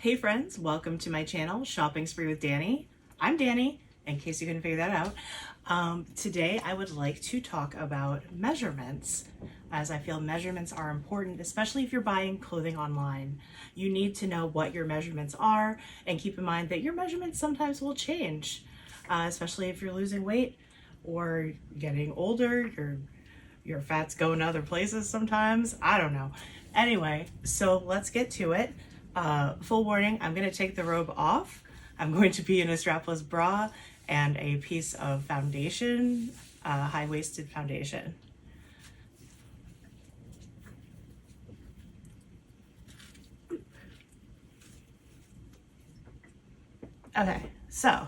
Hey friends, welcome to my channel, Shopping Spree with Danny. I'm Danny, in case you couldn't figure that out. Today I would like to talk about measurements, as I feel measurements are important, especially if you're buying clothing online. You need to know what your measurements are, and keep in mind that your measurements sometimes will change, especially if you're losing weight or getting older, your fat's going other places sometimes. I don't know. Anyway, so let's get to it. Full warning, I'm going to take the robe off. I'm going to be in a strapless bra and a piece of foundation, high-waisted foundation. Okay, so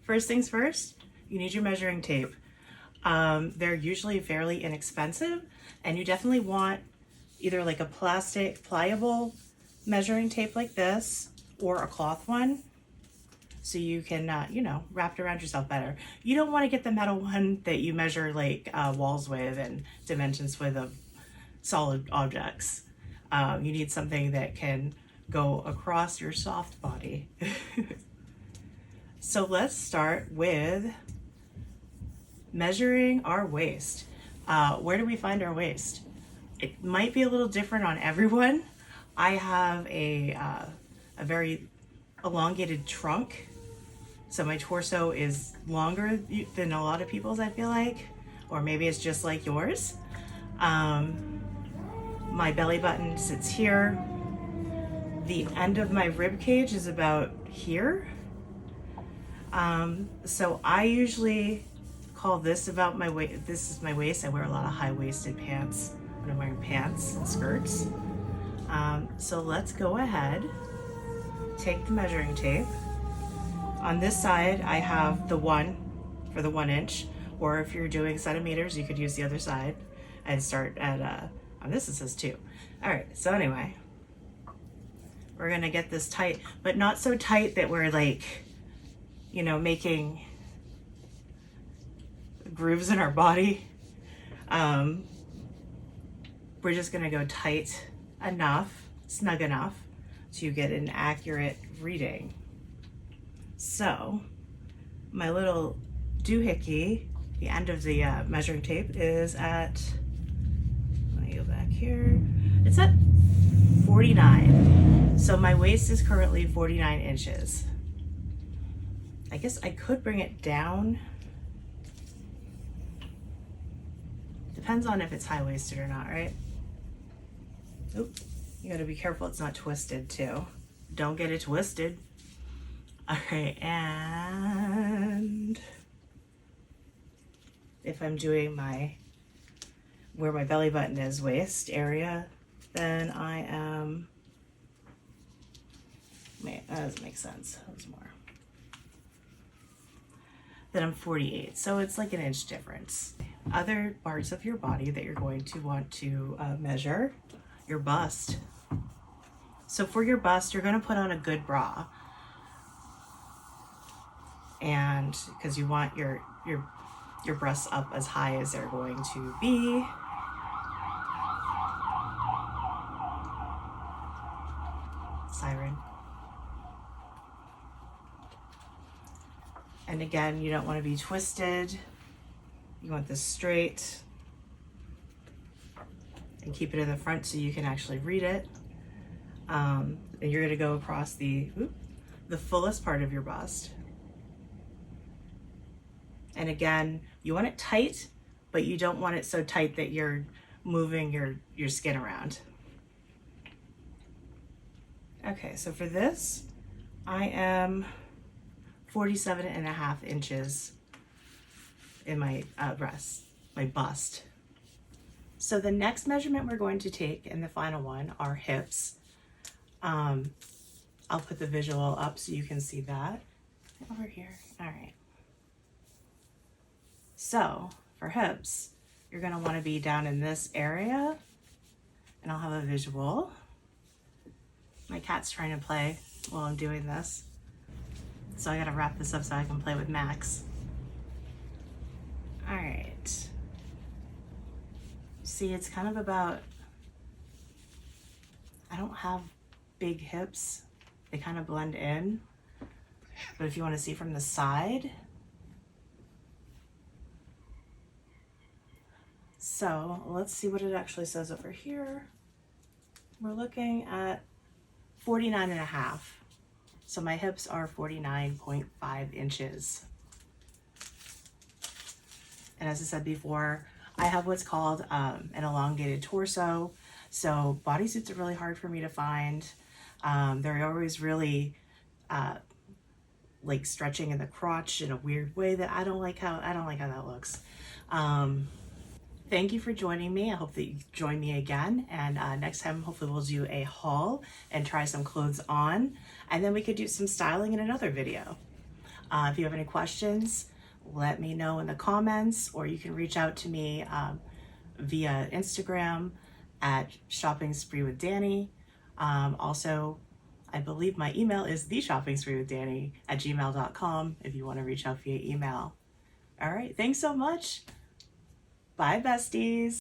first things first, you need your measuring tape. They're usually fairly inexpensive, and you definitely want either like a plastic pliable measuring tape like this or a cloth one, so you can wrap it around yourself better. You don't want to get the metal one that you measure like walls with and dimensions with of solid objects. You need something that can go across your soft body. So let's start with measuring our waist. Where do we find our waist? It might be a little different on everyone. I have a very elongated trunk, so my torso is longer than a lot of people's, I feel like, or maybe it's just like yours. My belly button sits here. The end of my rib cage is about here. So I usually call this about my waist. This is my waist. I wear a lot of high-waisted pants when I'm wearing pants and skirts. So let's go ahead, take the measuring tape. On this side, I have the 1 for the 1 inch, or if you're doing centimeters, you could use the other side and start at, on this it says 2. All right, so anyway, we're gonna get this tight, but not so tight that we're like, making grooves in our body. We're just gonna go tight enough, snug enough to get an accurate reading. So my little doohickey, the end of the measuring tape, is at, let me go back here, it's at 49. So my waist is currently 49 inches. I guess I could bring it down. Depends on if it's high-waisted or not, right? Oop, you gotta be careful it's not twisted too. Don't get it twisted. All right, and if I'm doing where my belly button is, waist area, then I am, wait, that doesn't make sense, that was more. Then I'm 48, so it's like an inch difference. Other parts of your body that you're going to want to measure, your bust. So for your bust, you're going to put on a good bra, and because you want your breasts up as high as they're going to be. Siren. And again, you don't want to be twisted. You want this straight, and keep it in the front so you can actually read it. And you're going to go across the fullest part of your bust. And again, you want it tight, but you don't want it so tight that you're moving your skin around. Okay, so for this, I am 47.5 inches in my my bust. So the next measurement we're going to take, and the final one, are hips. I'll put the visual up so you can see that. Over here, all right. So for hips, you're gonna wanna be down in this area, and I'll have a visual. My cat's trying to play while I'm doing this, so I gotta wrap this up so I can play with Max. All right. See, it's kind of about, I don't have big hips, they kind of blend in. But if you want to see from the side, so let's see what it actually says over here. We're looking at 49.5. So my hips are 49.5 inches. And as I said before, I have what's called an elongated torso. So bodysuits are really hard for me to find. They're always really like stretching in the crotch in a weird way that I don't like how that looks. Thank you for joining me. I hope that you join me again. And next time, hopefully we'll do a haul and try some clothes on. And then we could do some styling in another video. If you have any questions, let me know in the comments, or you can reach out to me via Instagram at ShoppingSpreeWithDanny. Also, I believe my email is TheShoppingSpreeWithDanny@gmail.com if you want to reach out via email. All right, thanks so much. Bye, besties.